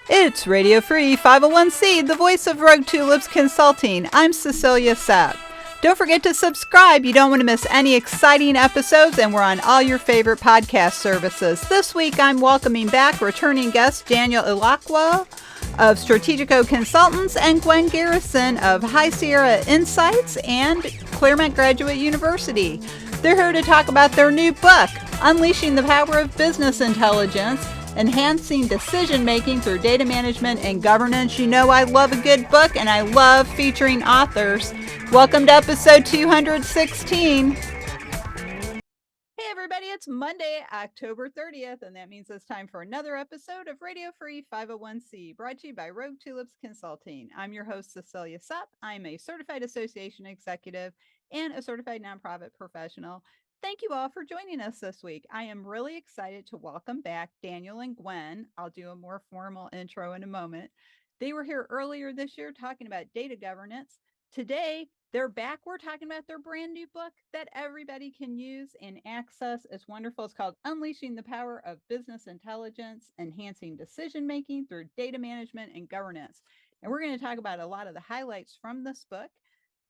It's Radio Free 501c, the voice of Rogue Tulips Consulting. I'm Cecilia Sapp. Don't forget to subscribe. You don't want to miss any exciting episodes, and we're on all your favorite podcast services. This week, I'm welcoming back returning guest Daniel Elacqua of Strategico Consultants and Gwen Garrison of High Sierra Insights and Claremont Graduate University. They're here to talk about their new book, Unleashing the Power of Business Intelligence, Enhancing Decision-Making Through Data Management and Governance. You know I love a good book, and I love featuring authors. Welcome to episode 216. Hey everybody, it's Monday, October 30th, and that means it's time for another episode of Radio Free 501c, brought to you by Rogue Tulips Consulting. I'm your host, Cecilia Supp. I'm a certified association executive and a certified nonprofit professional. Thank you all for joining us this week. I am really excited to welcome back Daniel and Gwen. I'll do a more formal intro in a moment. They were here earlier this year talking about data governance. Today, they're back. We're talking about their brand new book that everybody can use and access. It's wonderful. It's called Unleashing the Power of Business Intelligence, Enhancing Decision Making Through Data Management and Governance. And we're going to talk about a lot of the highlights from this book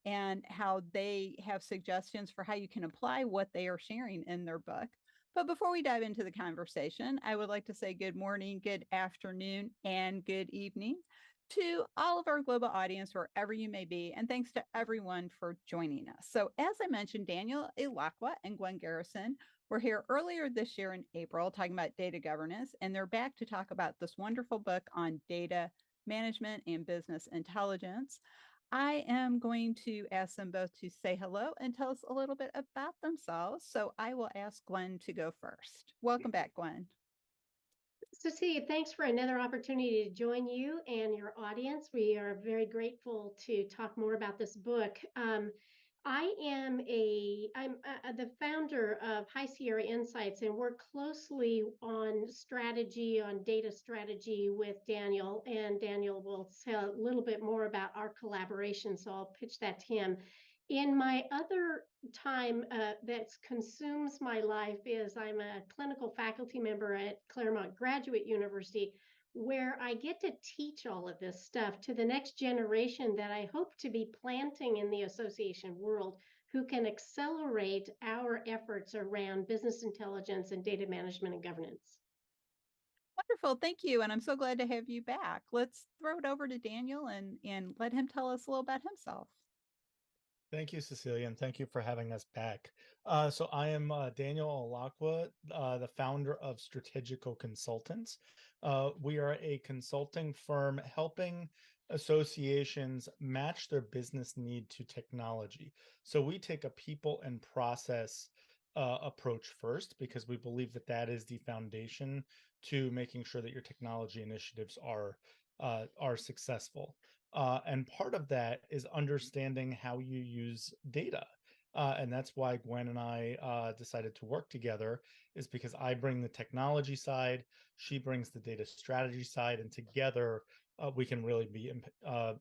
and how they have suggestions for how you can apply what they are sharing in their book. But before we dive into the conversation, I would like to say good morning, good afternoon, and good evening to all of our global audience, wherever you may be. And thanks to everyone for joining us. So, as I mentioned, Daniel Elacqua and Gwen Garrison were here earlier this year in April talking about data governance, and they're back to talk about this wonderful book on data management and business intelligence. I am going to ask them both to say hello and tell us a little bit about themselves. So I will ask Gwen to go first. Welcome back, Gwen. Cecilia, thanks for another opportunity to join you and your audience. We are very grateful to talk more about this book. I'm the founder of High Sierra Insights and work closely on strategy, on data strategy with Daniel. And Daniel will say a little bit more about our collaboration, so I'll pitch that to him. In my other time that consumes my life is I'm a clinical faculty member at Claremont Graduate University, where I get to teach all of this stuff to the next generation that I hope to be planting in the association world, who can accelerate our efforts around business intelligence and data management and governance. Wonderful. Thank you. And I'm so glad to have you back. Let's throw it over to Daniel and let him tell us a little about himself. Thank you, Cecilia, and thank you for having us back. So I am Daniel Elacqua, the founder of Strategico Consultants. We are a consulting firm helping associations match their business need to technology. So we take a people and process approach first because we believe that that is the foundation to making sure that your technology initiatives are successful. And part of that is understanding how you use data. And that's why Gwen and I decided to work together, is because I bring the technology side, she brings the data strategy side, and together we can really be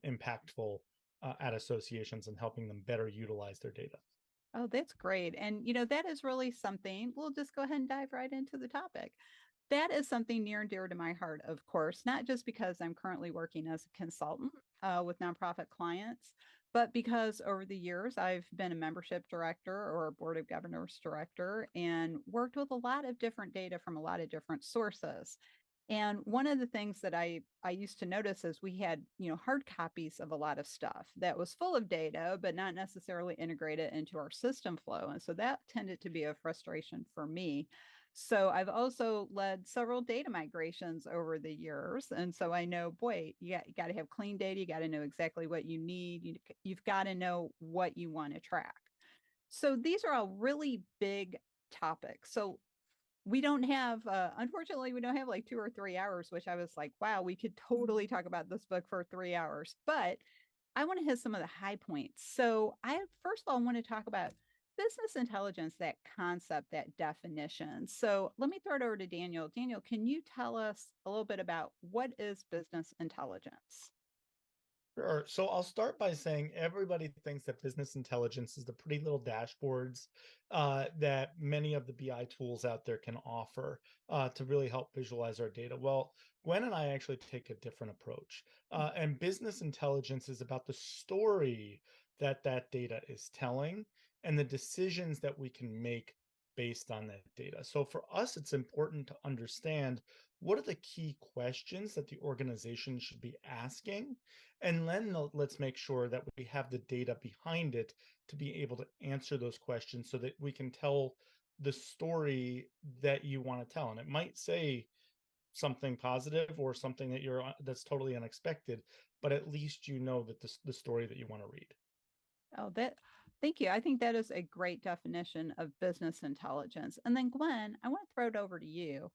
impactful at associations and helping them better utilize their data. Oh, that's great. And, that is really something. We'll just go ahead and dive right into the topic. That is something near and dear to my heart, of course, not just because I'm currently working as a consultant with nonprofit clients, but because over the years I've been a membership director or a board of governors director and worked with a lot of different data from a lot of different sources. And one of the things that I used to notice is we had, hard copies of a lot of stuff that was full of data, but not necessarily integrated into our system flow. And so that tended to be a frustration for me. So I've also led several data migrations over the years. And so I know, boy, you got to have clean data. You got to know exactly what you need. You've got to know what you want to track. So these are all really big topics. So we don't have unfortunately we don't have like 2 or 3 hours, which I was like, wow, we could totally talk about this book for 3 hours, but I want to hit some of the high points. So I first of all want to talk about business intelligence, that concept, that definition. So let me throw it over to Daniel. Daniel, can you tell us a little bit about what is business intelligence? Sure. So I'll start by saying everybody thinks that business intelligence is the pretty little dashboards that many of the BI tools out there can offer to really help visualize our data. Well, Gwen and I actually take a different approach. And business intelligence is about the story that that data is telling and the decisions that we can make based on that data. So for us, it's important to understand what are the key questions that the organization should be asking, and then let's make sure that we have the data behind it to be able to answer those questions so that we can tell the story that you want to tell. And it might say something positive or something that that's totally unexpected, but at least you know that the story that you want to read. Oh, thank you. I think that is a great definition of business intelligence. And then, Gwen, I want to throw it over to you.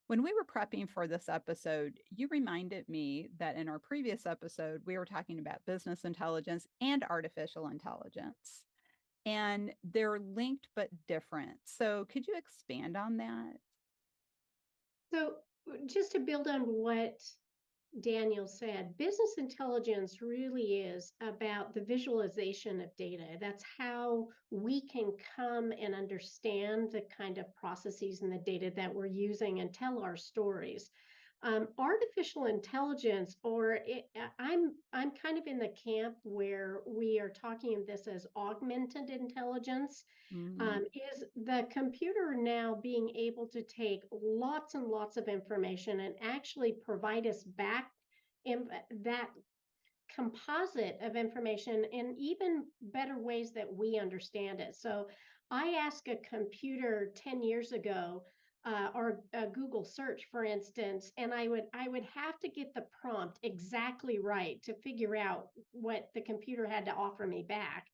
When we were prepping for this episode, you reminded me that in our previous episode, we were talking about business intelligence and artificial intelligence, and they're linked but different. So, could you expand on that? So just to build on what Daniel said, business intelligence really is about the visualization of data. That's how we can come and understand the kind of processes and the data that we're using and tell our stories. Artificial intelligence, I'm kind of in the camp where we are talking of this as augmented intelligence. Mm, Is the computer now being able to take lots and lots of information and actually provide us back in that composite of information in even better ways that we understand it. So I asked a computer 10 years ago, or a Google search, for instance, and I would have to get the prompt exactly right to figure out what the computer had to offer me back.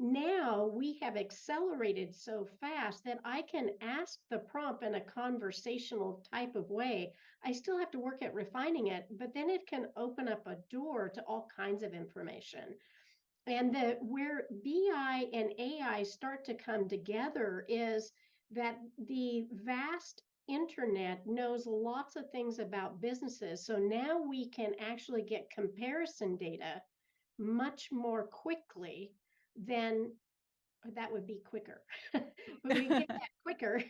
Now we have accelerated so fast that I can ask the prompt in a conversational type of way. I still have to work at refining it, but then it can open up a door to all kinds of information. And where BI and AI start to come together is that the vast internet knows lots of things about businesses. So now we can actually get comparison data much more quickly than that would be quicker. We get that quicker.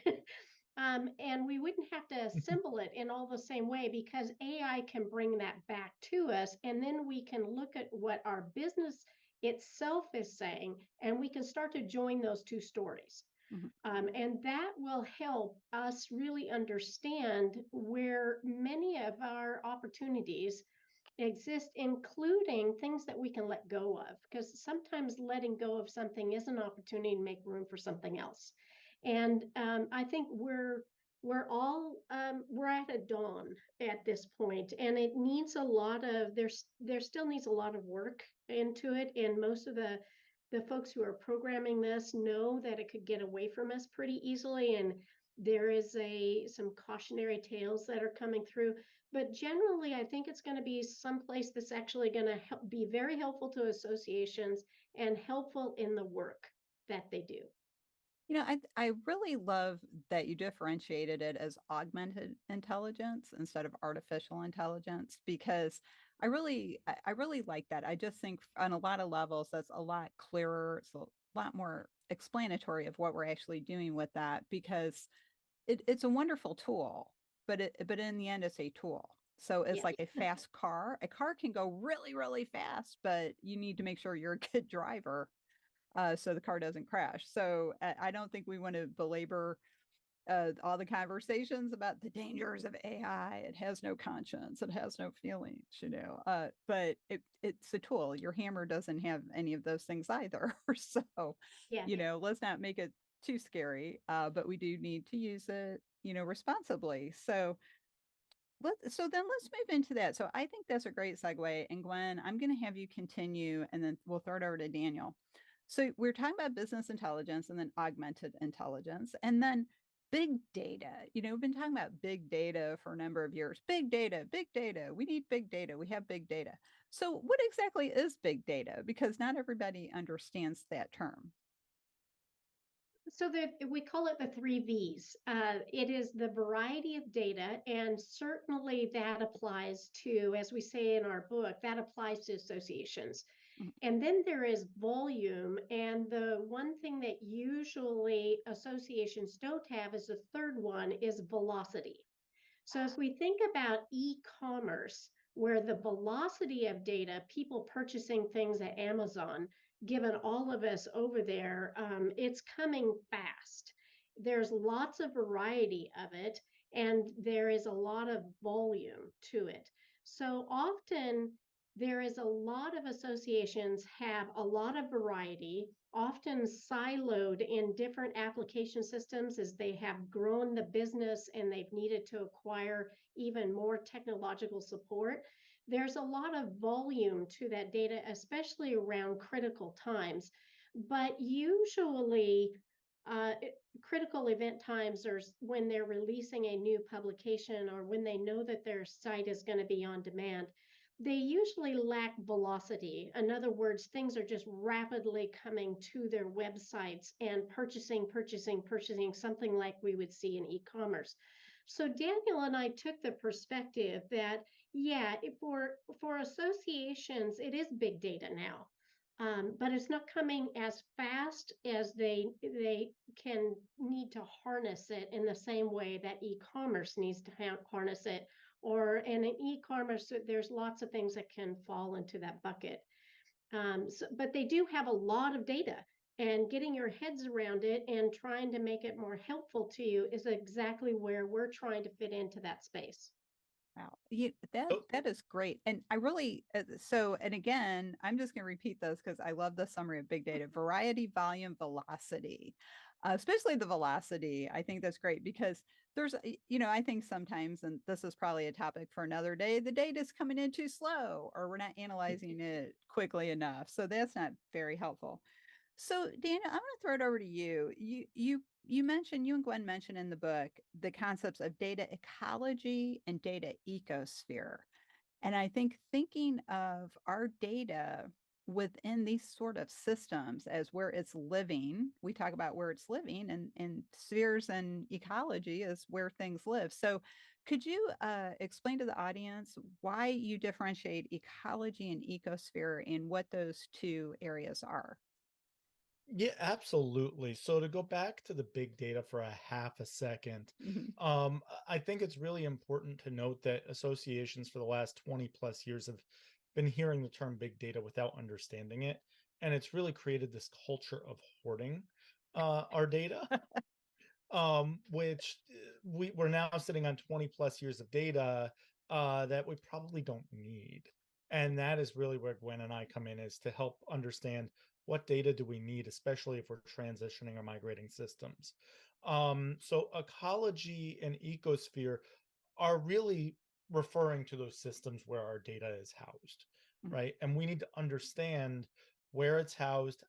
And we wouldn't have to assemble it in all the same way because AI can bring that back to us. And then we can look at what our business itself is saying, and we can start to join those two stories. mhm. And that will help us really understand where many of our opportunities exist, including things that we can let go of, because sometimes letting go of something is an opportunity to make room for something else. And I think we're at a dawn at this point, and it needs a lot of there still needs a lot of work into it. And most of the folks who are programming this know that it could get away from us pretty easily, and there is some cautionary tales that are coming through. But generally, I think it's going to be someplace that's actually going to be very helpful to associations and helpful in the work that they do. I really love that you differentiated it as augmented intelligence instead of artificial intelligence, because I really like that. I just think on a lot of levels that's a lot clearer. It's a lot more explanatory of what we're actually doing with that, because it's a wonderful tool, but in the end it's a tool. So it's Yes. like a fast car. A car can go really, really fast, but you need to make sure you're a good driver so the car doesn't crash. So I don't think we want to belabor all the conversations about the dangers of AI. It has no conscience. It has no feelings, but it's a tool. Your hammer doesn't have any of those things either. So, Yeah. let's not make it too scary, but we do need to use it, responsibly. So then let's move into that. So I think that's a great segue. And Gwen, I'm going to have you continue and then we'll throw it over to Daniel. So we're talking about business intelligence and then augmented intelligence and then big data. We've been talking about big data for a number of years. Big data, big data. We need big data. We have big data. So what exactly is big data? Because not everybody understands that term. So that we call it the three V's. It is the variety of data, and certainly that applies to, as we say in our book, that applies to associations. Mhm. And then there is volume, and the one thing that usually associations don't have is the third one is velocity. So if we think about e-commerce, where the velocity of data, people purchasing things at Amazon, given all of us over there, it's coming fast. There's lots of variety of it, and there is a lot of volume to it. So often there is a lot of associations have a lot of variety, often siloed in different application systems as they have grown the business and they've needed to acquire even more technological support. There's a lot of volume to that data, especially around critical times. But usually, uh, critical event times are when they're releasing a new publication or when they know that their site is going to be on demand. They usually lack velocity. In other words, things are just rapidly coming to their websites and purchasing, something like we would see in e-commerce. So Daniel and I took the perspective that, yeah, for associations, it is big data now. But it's not coming as fast as they can need to harness it in the same way that e-commerce needs to harness it, or and in e-commerce there's lots of things that can fall into that bucket. But they do have a lot of data, and getting your heads around it and trying to make it more helpful to you is exactly where we're trying to fit into that space. Wow. That So, that is great. And I really so and again, I'm just going to repeat this because I love the summary of big data: variety, volume, velocity. Especially the velocity. I think that's great because there's I think sometimes, and this is probably a topic for another day, the data is coming in too slow or we're not analyzing it quickly enough. So that's not very helpful. So, Dana, I'm going to throw it over to you. You mentioned, you and Gwen mentioned in the book the concepts of data ecology and data ecosphere. And I think thinking of our data within these sort of systems as where it's living, we talk about where it's living, and spheres and ecology is where things live. So could you explain to the audience why you differentiate ecology and ecosphere and what those two areas are? yeah, absolutely. So to go back to the big data for a half a second, Mhm. I think it's really important to note that associations for the last 20 plus years have been hearing the term big data without understanding it. And it's really created this culture of hoarding our data, which we're now sitting on 20 plus years of data that we probably don't need. And that is really where Gwen and I come in, is to help understand what data do we need, especially if we're transitioning or migrating systems. So ecology and ecosphere are really referring to those systems where our data is housed, Mhm. right? And we need to understand where it's housed,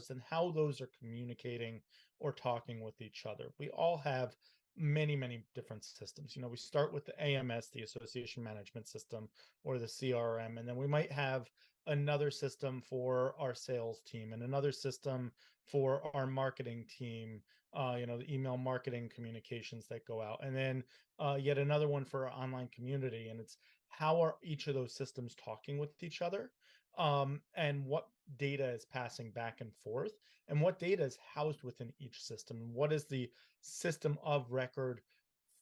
and how those are communicating or talking with each other. We all have many, many different systems. We start with the AMS, the Association Management System, or the CRM, and then we might have another system for our sales team and another system for our marketing team, the email marketing communications that go out, and then yet another one for our online community. And it's how are each of those systems talking with each other, and what data is passing back and forth, and what data is housed within each system, and what is the system of record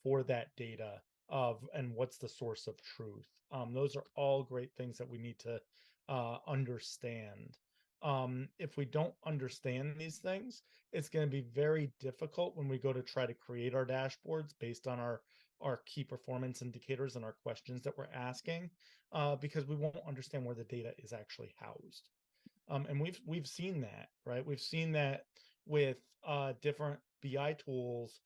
for that data of, and what's the source of truth. Those are all great things that we need to understand. If we don't understand these things, it's going to be very difficult when we go to try to create our dashboards based on our key performance indicators and our questions that we're asking, because we won't understand where the data is actually housed. And we've seen that, right? We've seen that with different BI tools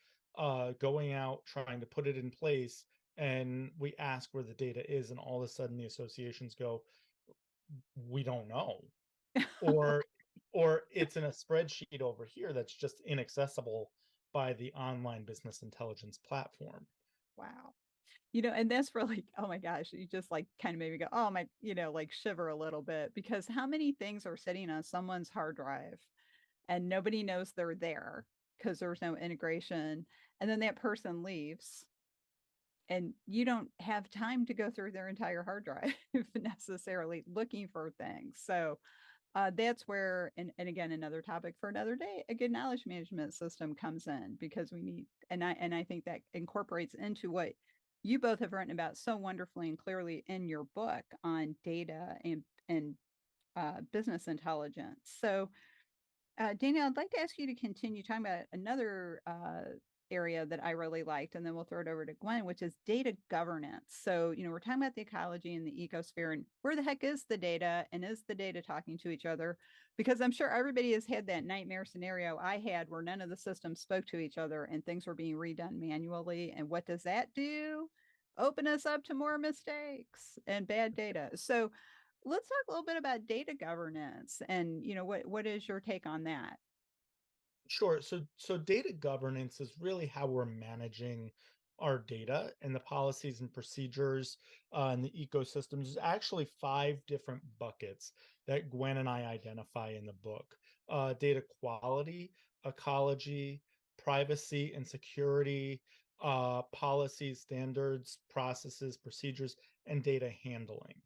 going out trying to put it in place, and we ask where the data is, and all of a sudden the associations go, "We don't know," or or it's in a spreadsheet over here that's just inaccessible by the online business intelligence platform. Wow. And that's really, oh my gosh, you just like kind of made me go, oh my, like shiver a little bit because how many things are sitting on someone's hard drive and nobody knows they're there because there's no integration. And then that person leaves and you don't have time to go through their entire hard drive necessarily looking for things. So that's where, and again, another topic for another day, a good knowledge management system comes in, because we need, and I think that incorporates into what you both have written about so wonderfully and clearly in your book on data and business intelligence. So Daniel, I'd like to ask you to continue talking about another area that I really liked, and then we'll throw it over to Gwen, which is data governance. So, we're talking about the ecology and the ecosphere, and where the heck is the data, and is the data talking to each other? Because I'm sure everybody has had that nightmare scenario I had where none of the systems spoke to each other and things were being redone manually. And what does that do? Open us up to more mistakes and bad data. So, let's talk a little bit about data governance, and what is your take on that? Sure. So data governance is really how we're managing our data, and the policies and procedures and the ecosystems. There's actually 5 different buckets that Gwen and I identify in the book: data quality, ecology, privacy and security, policies, standards, processes, procedures, and data handling.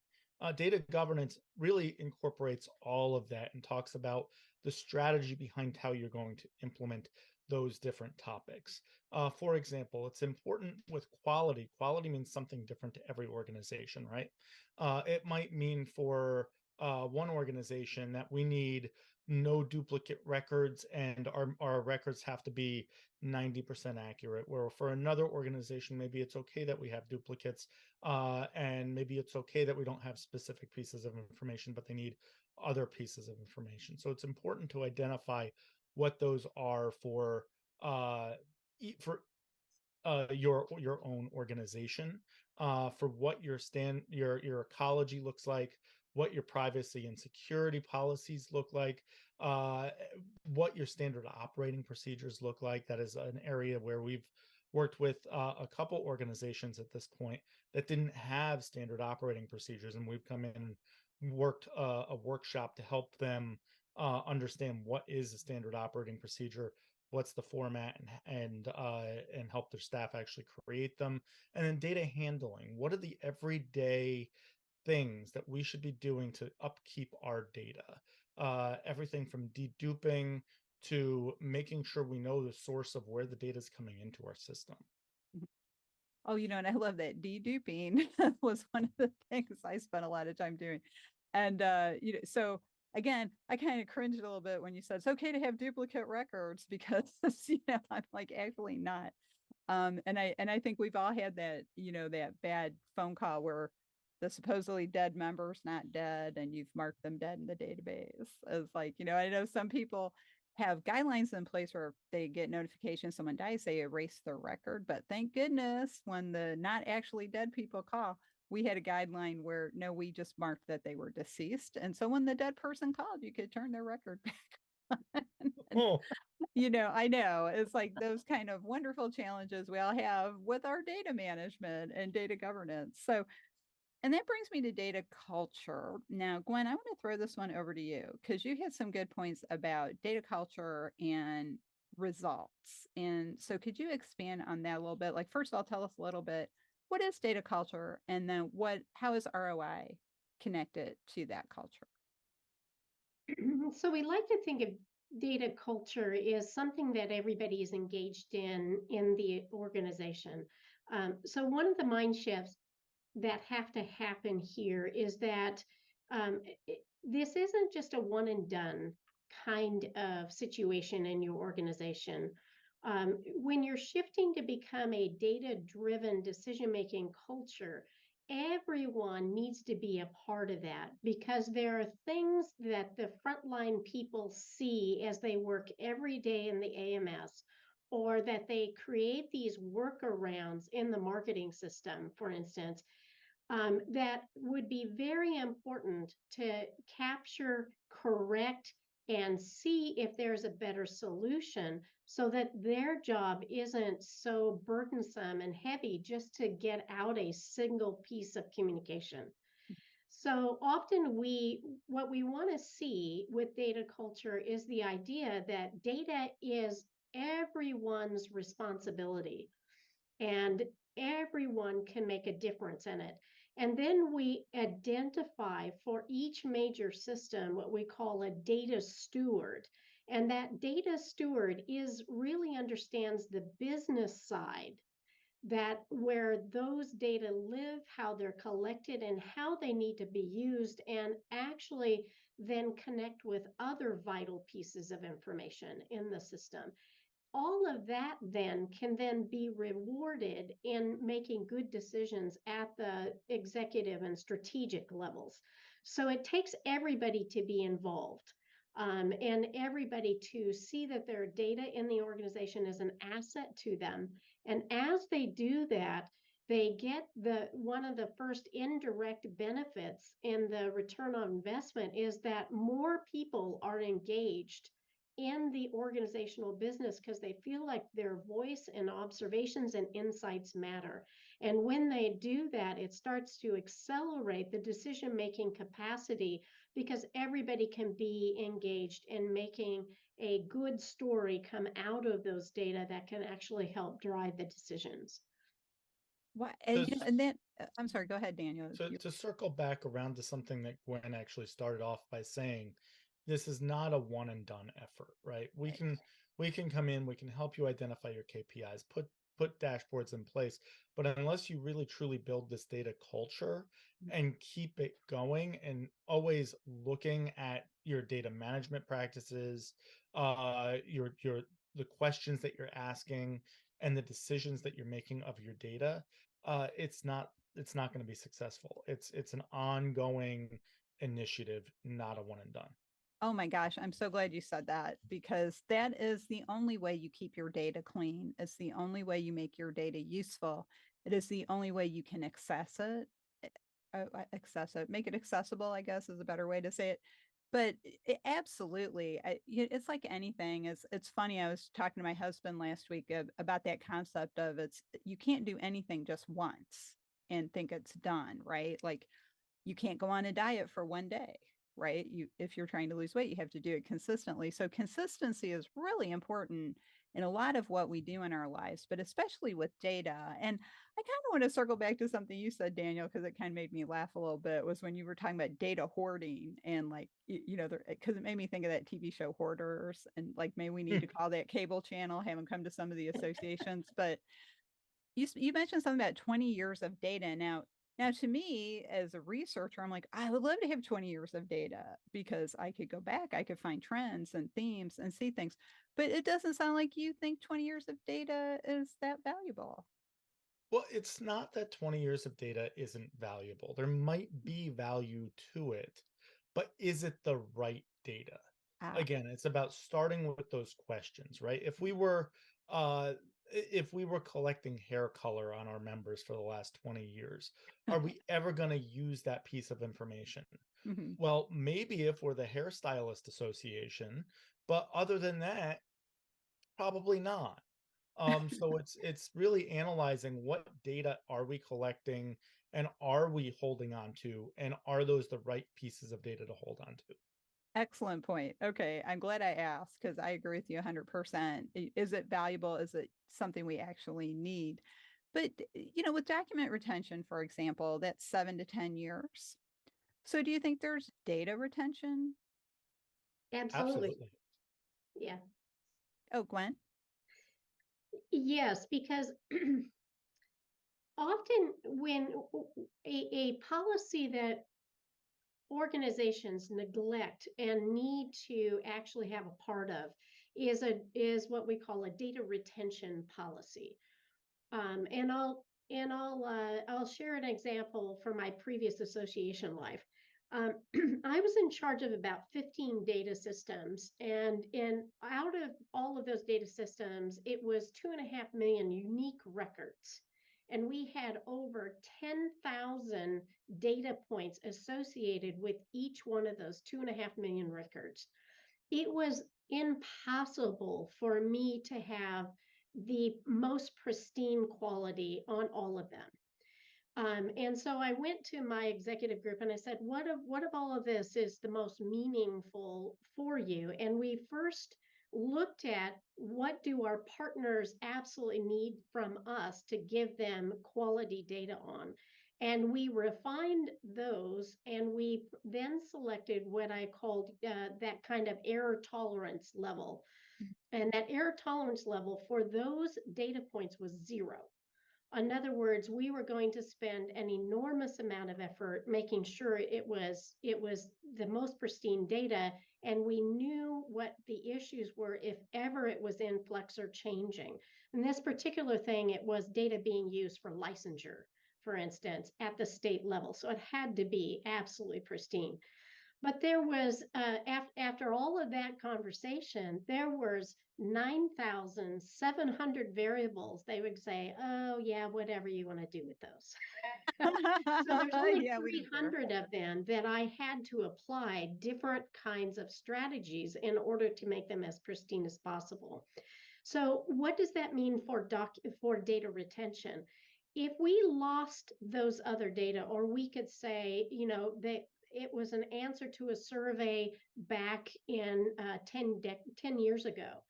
Data governance really incorporates all of that and talks about the strategy behind how you're going to implement those different topics. For example, it's important with quality. Quality means something different to every organization, right? It might mean for one organization that we need no duplicate records, and our records have to be 90% accurate. Where for another organization, maybe it's okay that we have duplicates, and maybe it's okay that we don't have specific pieces of information, but they need other pieces of information. So it's important to identify what those are for your own organization, for what your ecology looks like, what your privacy and security policies look like, uh, what your standard operating procedures look like. That is an area where we've worked with a couple organizations at this point that didn't have standard operating procedures, and we've come in and worked a workshop to help them understand what is a standard operating procedure, what's the format, and help their staff actually create them. And then data handling: what are the everyday things that we should be doing to upkeep our data? Everything from deduping to making sure we know the source of where the data is coming into our system. Oh, and I love that deduping was one of the things I spent a lot of time doing. And so again, I kind of cringed a little bit when you said it's okay to have duplicate records, because I'm like, actually not. And I think we've all had that, that bad phone call where the supposedly dead member's not dead and you've marked them dead in the database. It's like, I know some people have guidelines in place where if they get notification someone dies, they erase their record. But thank goodness when the not actually dead people call, we had a guideline where no, we just marked that they were deceased. And so when the dead person called, you could turn their record back on. Oh, I know it's like those kind of wonderful challenges we all have with our data management and data governance. So, and that brings me to data culture. Now, Gwen, I want to throw this one over to you, because you had some good points about data culture and results. And so could you expand on that a little bit? Like, first of all, tell us a little bit, what is data culture? And then how is ROI connected to that culture? So we like to think of data culture is something that everybody is engaged in the organization. So one of the mind shifts that have to happen here is that this isn't just a one and done kind of situation in your organization. When you're shifting to become a data driven decision making culture, everyone needs to be a part of that, because there are things that the frontline people see as they work every day in the AMS, or that they create these workarounds in the marketing system, for instance, that would be very important to capture, correct, and see if there's a better solution, so that their job isn't so burdensome and heavy just to get out a single piece of communication. So often what we want to see with data culture is the idea that data is everyone's responsibility and everyone can make a difference in it. And then we identify for each major system what we call a data steward. And that data steward is really understands the business side, that where those data live, how they're collected, and how they need to be used, and actually then connect with other vital pieces of information in the system. All of that then can then be rewarded in making good decisions at the executive and strategic levels. So it takes everybody to be involved, and everybody to see that their data in the organization is an asset to them. And as they do that, they get one of the first indirect benefits in the return on investment is that more people are engaged in the organizational business because they feel like their voice and observations and insights matter. And when they do that, it starts to accelerate the decision-making capacity because everybody can be engaged in making a good story come out of those data that can actually help drive the decisions. What? So, And then I'm sorry. Go ahead, Daniel. to circle back around to something that Gwen actually started off by saying, this is not a one and done effort, right? Right. We can come in, we can help you identify your KPIs, put dashboards in place, but unless you really truly build this data culture and keep it going and always looking at your data management practices, your the questions that you're asking and the decisions that you're making of your data, it's not going to be successful. It's an ongoing initiative, not a one and done. Oh my gosh, I'm so glad you said that because that is the only way you keep your data clean. It's the only way you make your data useful. It is the only way you can access it. Make it accessible, I guess is a better way to say it. But absolutely, it's like anything. It's funny. I was talking to my husband last week about that concept of you can't do anything just once and think it's done, right? Like you can't go on a diet for one day, right? If you're trying to lose weight, you have to do it consistently. So consistency is really important in a lot of what we do in our lives, but especially with data. And I kind of want to circle back to something you said, Daniel, because it kind of made me laugh a little bit, was when you were talking about data hoarding and like, because it made me think of that TV show Hoarders, and like maybe we need to call that cable channel, have them come to some of the associations. But you mentioned something about 20 years of data. Now, to me, as a researcher, I'm like, I would love to have 20 years of data because I could go back, I could find trends and themes and see things. But it doesn't sound like you think 20 years of data is that valuable. Well, it's not that 20 years of data isn't valuable. There might be value to it, but is it the right data? Ah, Again, it's about starting with those questions, right? Uh if we were collecting hair color on our members for the last 20 years, are we ever going to use that piece of information? mhm. Well, maybe if we're the hairstylist association, but other than that, probably not. So it's really analyzing what data are we collecting and are we holding on to, and are those the right pieces of data to hold on to? Excellent point. Okay, I'm glad I asked because I agree with you 100%. Is it valuable? Is it something we actually need? But, with document retention, for example, that's 7 to 10 years. So do you think there's data retention? Absolutely. Absolutely. Yeah. Oh, Gwen? Yes, because often when a policy that organizations neglect and need to actually have a part of is what we call a data retention policy. I'll share an example from my previous association life. Um, I was in charge of about 15 data systems, and out of all of those data systems, it was 2.5 million unique records, and we had over 10,000 data points associated with each one of those 2.5 million records. It was impossible for me to have the most pristine quality on all of them. And so I went to my executive group and I said, what of all of this is the most meaningful for you? And we first looked at what do our partners absolutely need from us to give them quality data on. And we refined those, and we then selected what I called that kind of error tolerance level. And that error tolerance level for those data points was 0. In other words, we were going to spend an enormous amount of effort making sure it was the most pristine data, and we knew what the issues were if ever it was in flux or changing. In this particular thing, it was data being used for licensure, for instance, at the state level. So it had to be absolutely pristine. But there was, after all of that conversation, there was 9,700 variables. They would say, oh, yeah, whatever you want to do with those. So there's only Yeah, we don't care. 300 of them that I had to apply different kinds of strategies in order to make them as pristine as possible. So what does that mean for data retention? If we lost those other data, or we could say, that it was an answer to a survey back in 10 years ago,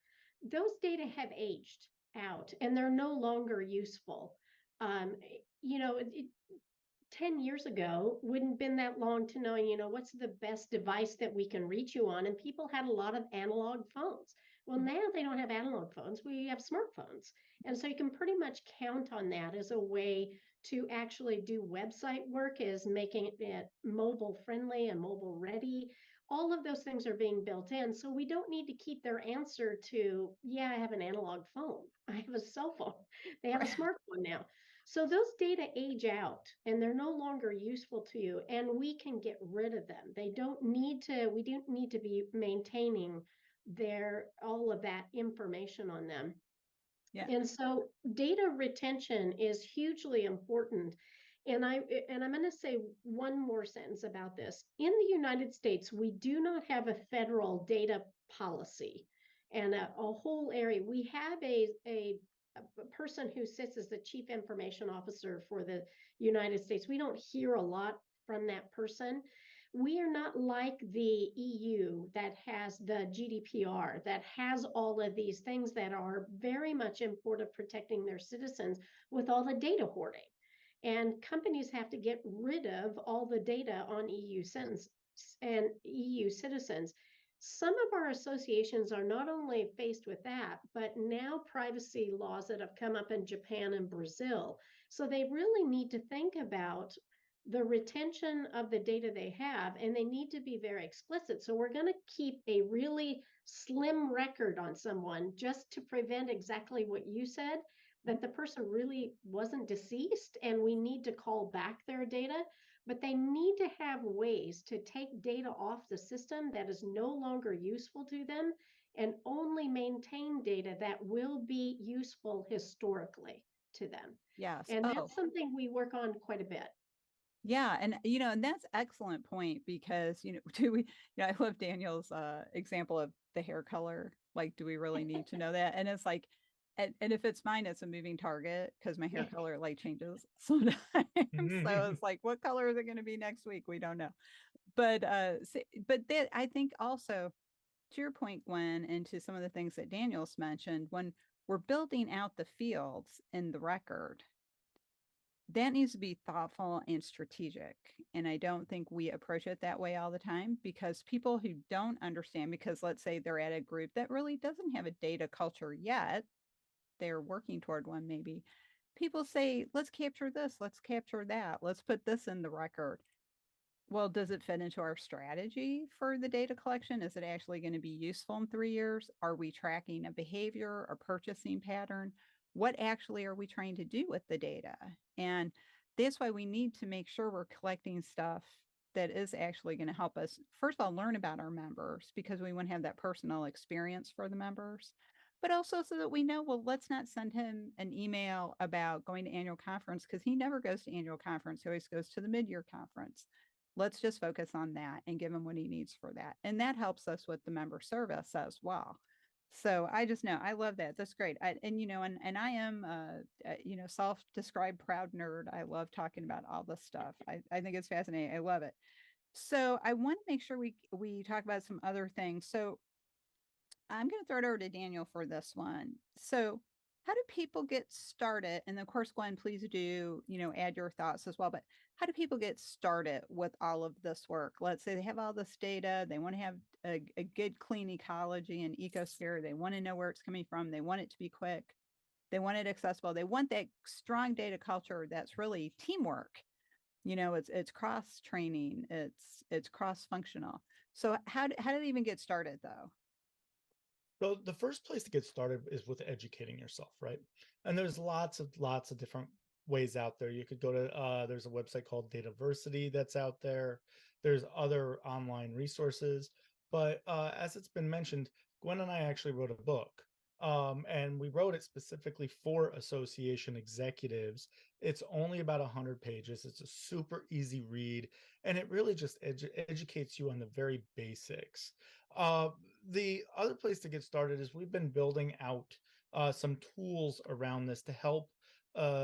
those data have aged out and they're no longer useful. Um, you know, it, 10 years ago wouldn't have been that long to know, what's the best device that we can reach you on. And people had a lot of analog phones. Well, now they don't have analog phones, we have smartphones. And so you can pretty much count on that as a way to actually do website work, is making it mobile friendly and mobile ready. All of those things are being built in. So we don't need to keep their answer to, yeah, I have an analog phone, I have a cell phone. They have a smartphone now. So those data age out and they're no longer useful to you, and we can get rid of them. We don't need to be maintaining all of that information on them. Yeah. And so data retention is hugely important. And I'm going to say one more sentence about this. In the United States, we do not have a federal data policy and a whole area. We have a person who sits as the chief information officer for the United States. We don't hear a lot from that person. We are not like the EU that has the GDPR, that has all of these things that are very much in support of protecting their citizens with all the data hoarding. And companies have to get rid of all the data on EU citizens. Some of our associations are not only faced with that, but now privacy laws that have come up in Japan and Brazil. So they really need to think about the retention of the data they have, and they need to be very explicit. So we're going to keep a really slim record on someone just to prevent exactly what you said, that the person really wasn't deceased and we need to call back their data. But they need to have ways to take data off the system that is no longer useful to them, and only maintain data that will be useful historically to them. Yes. And Oh, that's something we work on quite a bit. yeah. And, and that's excellent point because, do we, I love Daniel's example of the hair color. Like, do we really need to know that? And it's like, and if it's mine, it's a moving target because my hair color like changes sometimes. So it's like, what color is it going to be next week? We don't know. But, but that I think also to your point, Gwen, and to some of the things that Daniel's mentioned, when we're building out the fields in the record, that needs to be thoughtful and strategic. And I don't think we approach it that way all the time, because people who don't understand, because let's say they're at a group that really doesn't have a data culture yet, they're working toward one maybe. People say, let's capture this, let's capture that, let's put this in the record. Well, does it fit into our strategy for the data collection? Is it actually going to be useful in 3 years? Are we tracking a behavior or purchasing pattern? What actually are we trying to do with the data? And that's why we need to make sure we're collecting stuff that is actually going to help us, first of all, learn about our members, because we want to have that personal experience for the members, but also so that we know, well, let's not send him an email about going to annual conference because he never goes to annual conference. He always goes to the mid-year conference. Let's just focus on that and give him what he needs for that. And that helps us with the member service as well. So I just know I love that. That's great. And I am self-described proud nerd. I love talking about all this stuff. I think it's fascinating. I love it. So I want to make sure we talk about some other things. So I'm going to throw it over to Daniel for this one. So, how do people get started? And of course, Gwen, please do, add your thoughts as well. But how do people get started with all of this work? Let's say they have all this data, they want to have a good, clean ecology and ecosphere. They want to know where it's coming from. They want it to be quick. They want it accessible. They want that strong data culture that's really teamwork. It's cross training. It's cross functional. So how do they even get started though? So the first place to get started is with educating yourself, right? And there's lots of different ways out there. You could go to there's a website called Dataversity that's out there. There's other online resources, but as it's been mentioned, Gwen and I actually wrote a book, and we wrote it specifically for association executives. It's only about 100 pages. It's a super easy read, and it really just educates you on the very basics. Uh, the other place to get started is we've been building out some tools around this to help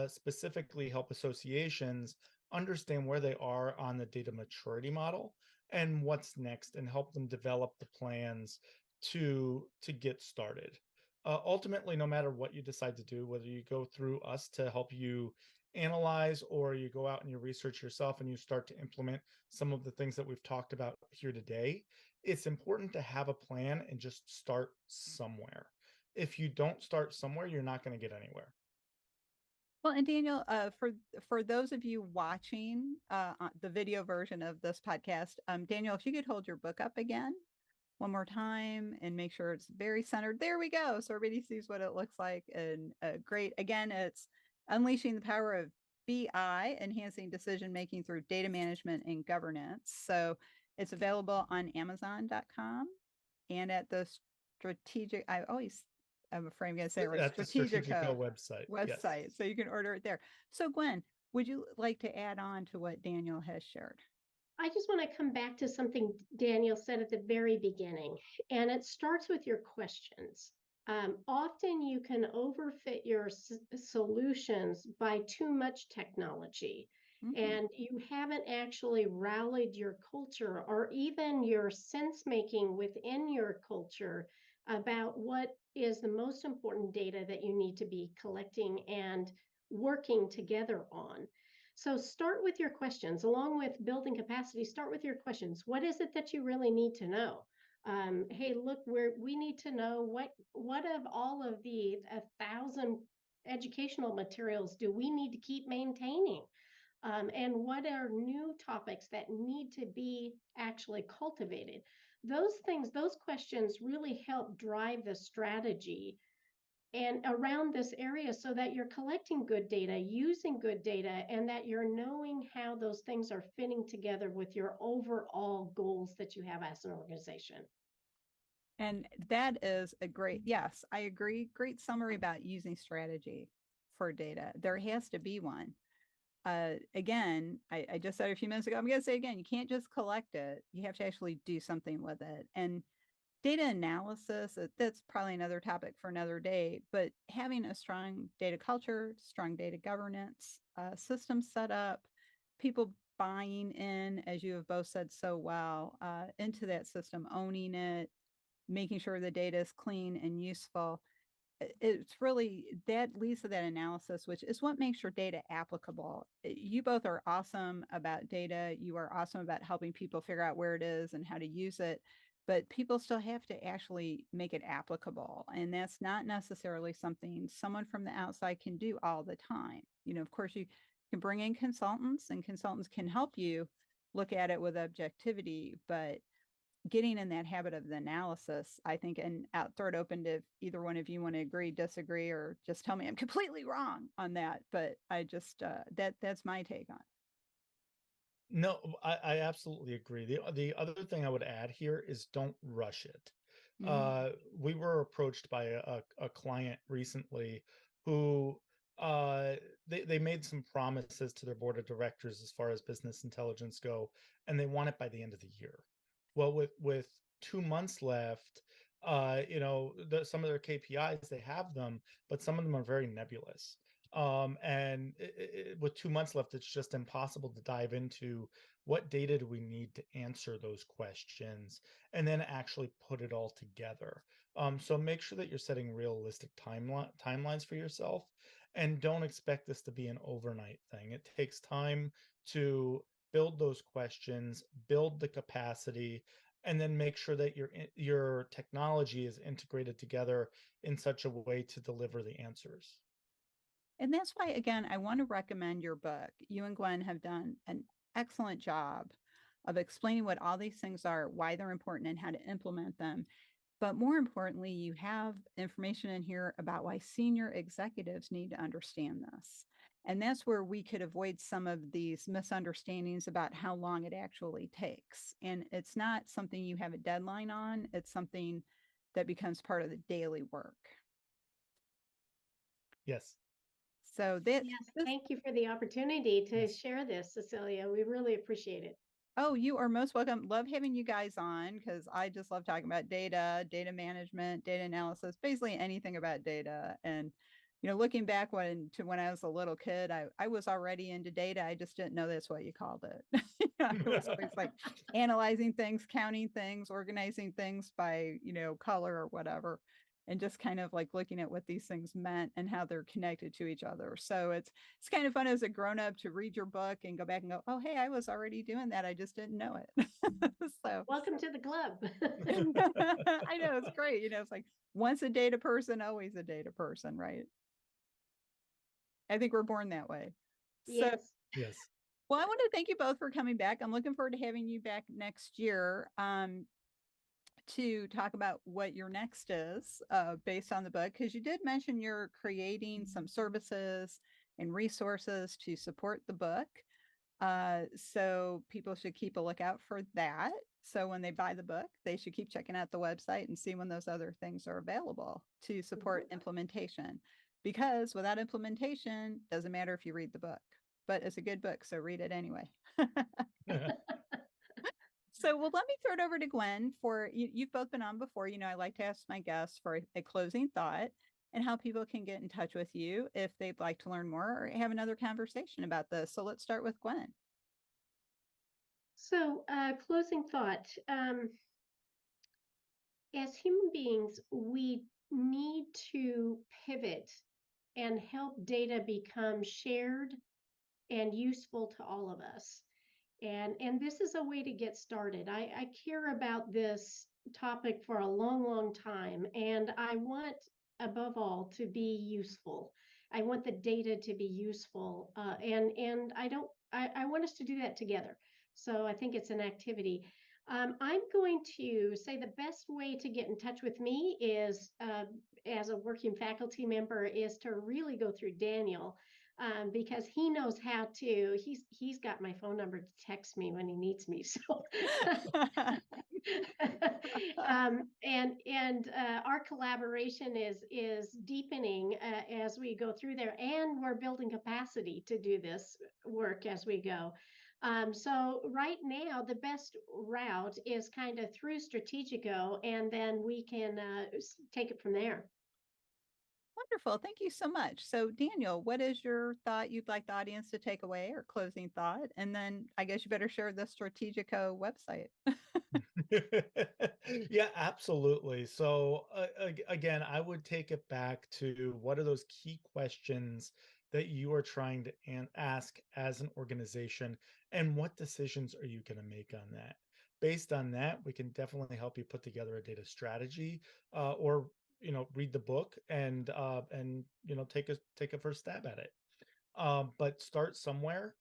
specifically help associations understand where they are on the data maturity model and what's next, and help them develop the plans to get started. Ultimately, no matter what you decide to do, whether you go through us to help you analyze, or you go out and you research yourself and you start to implement some of the things that we've talked about here today, it's important to have a plan and just start somewhere. If you don't start somewhere, you're not going to get anywhere. Well, and Daniel, for those of you watching the video version of this podcast, Daniel, if you could hold your book up again one more time and make sure it's very centered. There we go. So everybody sees what it looks like. And great. Again, it's Unleashing the Power of BI, Enhancing Decision Making Through Data Management and Governance. So it's available on Amazon.com and at the I'm afraid I'm going to say it right. At the Strategico website. Yes. So you can order it there. So Gwen, would you like to add on to what Daniel has shared? I just want to come back to something Daniel said at the very beginning, and it starts with your questions. Often you can overfit your solutions by too much technology, and you haven't actually rallied your culture or even your sense making within your culture about what is the most important data that you need to be collecting and working together on. So start with your questions. Along with building capacity, start with your questions. What is it that you really need to know? Hey, look, we need to know what of all of the 1,000 educational materials do we need to keep maintaining? And what are new topics that need to be actually cultivated? Those things, those questions really help drive the strategy and around this area so that you're collecting good data, using good data, and that you're knowing how those things are fitting together with your overall goals that you have as an organization. And that is yes, I agree. Great summary about using strategy for data. There has to be one. Again, I just said a few minutes ago, I'm going to say again, you can't just collect it. You have to actually do something with it. And data analysis, that's probably another topic for another day, but having a strong data culture, strong data governance, system set up, people buying in, as you have both said so well, into that system, owning it, making sure the data is clean and useful. It's really that leads to that analysis, which is what makes your data applicable. You both are awesome about data. You are awesome about helping people figure out where it is and how to use it. But people still have to actually make it applicable. And that's not necessarily something someone from the outside can do all the time. Of course, you can bring in consultants, and consultants can help you look at it with objectivity, but getting in that habit of the analysis, I think, and I'll throw it open to if either one of you want to agree, disagree, or just tell me I'm completely wrong on that. But I just that's my take on it. No, I absolutely agree. The other thing I would add here is don't rush it. We were approached by a client recently who they made some promises to their board of directors as far as business intelligence go, and they want it by the end of the year. Well, with 2 months left, some of their KPIs, they have them, but some of them are very nebulous. And with 2 months left, it's just impossible to dive into what data do we need to answer those questions and then actually put it all together. So make sure that you're setting realistic timelines for yourself, and don't expect this to be an overnight thing. It takes time to build those questions, build the capacity, and then make sure that your technology is integrated together in such a way to deliver the answers. And that's why, again, I want to recommend your book. You and Gwen have done an excellent job of explaining what all these things are, why they're important, and how to implement them. But more importantly, you have information in here about why senior executives need to understand this. And that's where we could avoid some of these misunderstandings about how long it actually takes. And it's not something you have a deadline on, it's something that becomes part of the daily work. Yes. So Yes, thank you for the opportunity to Yes. share this, Cecilia. We really appreciate it. Oh, you are most welcome. Love having you guys on because I just love talking about data, data management, data analysis, basically anything about data. And, looking back when I was a little kid, I was already into data. I just didn't know that's what you called it. It was always like analyzing things, counting things, organizing things by, color or whatever. And just kind of like looking at what these things meant and how they're connected to each other. So it's kind of fun as a grown up to read your book and go back and go, oh, hey, I was already doing that. I just didn't know it. So Welcome to the club. I know it's great. It's like once a data person, always a data person, right? I think we're born that way. So, Yes. Yes. well, I want to thank you both for coming back. I'm looking forward to having you back next year. To talk about what your next is based on the book, because you did mention you're creating some services and resources to support the book. So people should keep a lookout for that. So when they buy the book, they should keep checking out the website and see when those other things are available to support implementation. Because without implementation, doesn't matter if you read the book, but it's a good book, so read it anyway. So, well, let me throw it over to Gwen for you've both been on before. I like to ask my guests for a closing thought and how people can get in touch with you if they'd like to learn more or have another conversation about this. So, let's start with Gwen. So, closing thought. As human beings, we need to pivot and help data become shared and useful to all of us. And this is a way to get started. I care about this topic for a long, long time, and I want, above all, to be useful. I want the data to be useful, and I want us to do that together. So I think it's an activity. I'm going to say the best way to get in touch with me is, as a working faculty member, is to really go through Daniel, because he knows how to. He's got my phone number to text me when he needs me. So, our collaboration is deepening as we go through there, and we're building capacity to do this work as we go. So right now, the best route is kind of through Strategico, and then we can take it from there. Wonderful. Thank you so much. So, Daniel, what is your thought you'd like the audience to take away or closing thought? And then I guess you better share the Strategico website. Yeah, absolutely. So again, I would take it back to what are those key questions that you are trying to ask as an organization, and what decisions are you going to make on that? Based on that, we can definitely help you put together a data strategy, or read the book and take a first stab at it. But start somewhere,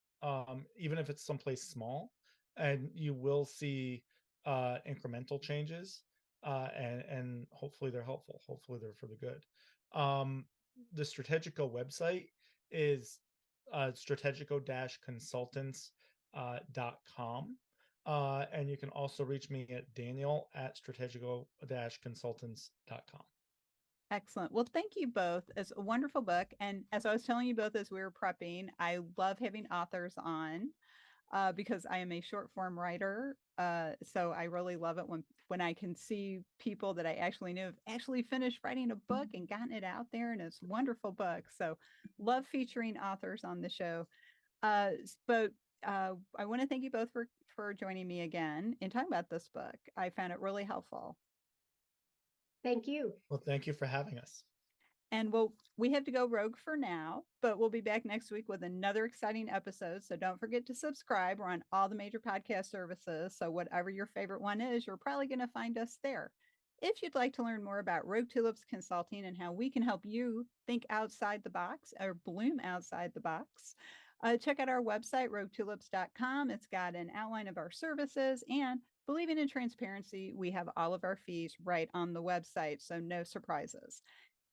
even if it's someplace small, and you will see incremental changes, and hopefully they're helpful. Hopefully they're for the good. The Strategico website is strategico-consultants.com. And you can also reach me at daniel@strategico-consultants.com. Excellent. Well, thank you both. It's a wonderful book. And as I was telling you both as we were prepping, I love having authors on. because I am a short form writer. So I really love it when I can see people that I actually knew have actually finished writing a book and gotten it out there, and it's a wonderful book. So love featuring authors on the show. But I want to thank you both for joining me again and talking about this book. I found it really helpful. Thank you. Well, thank you for having us. And we have to go rogue for now, but we'll be back next week with another exciting episode. So don't forget to subscribe. We're on all the major podcast services. So whatever your favorite one is, you're probably going to find us there. If you'd like to learn more about Rogue Tulips Consulting and how we can help you think outside the box or bloom outside the box, check out our website, roguetulips.com. It's got an outline of our services, and believing in transparency, we have all of our fees right on the website. So no surprises.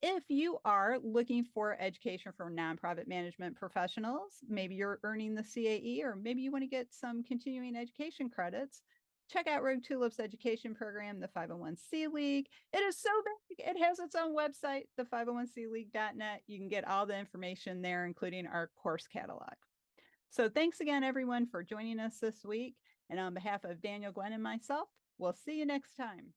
If you are looking for education for nonprofit management professionals, maybe you're earning the CAE, or maybe you want to get some continuing education credits, check out Rogue Tulip's education program, the 501c League. It is so big. It has its own website, the 501cleague.net. You can get all the information there, including our course catalog. So thanks again, everyone, for joining us this week. And on behalf of Daniel, Gwen, and myself, we'll see you next time.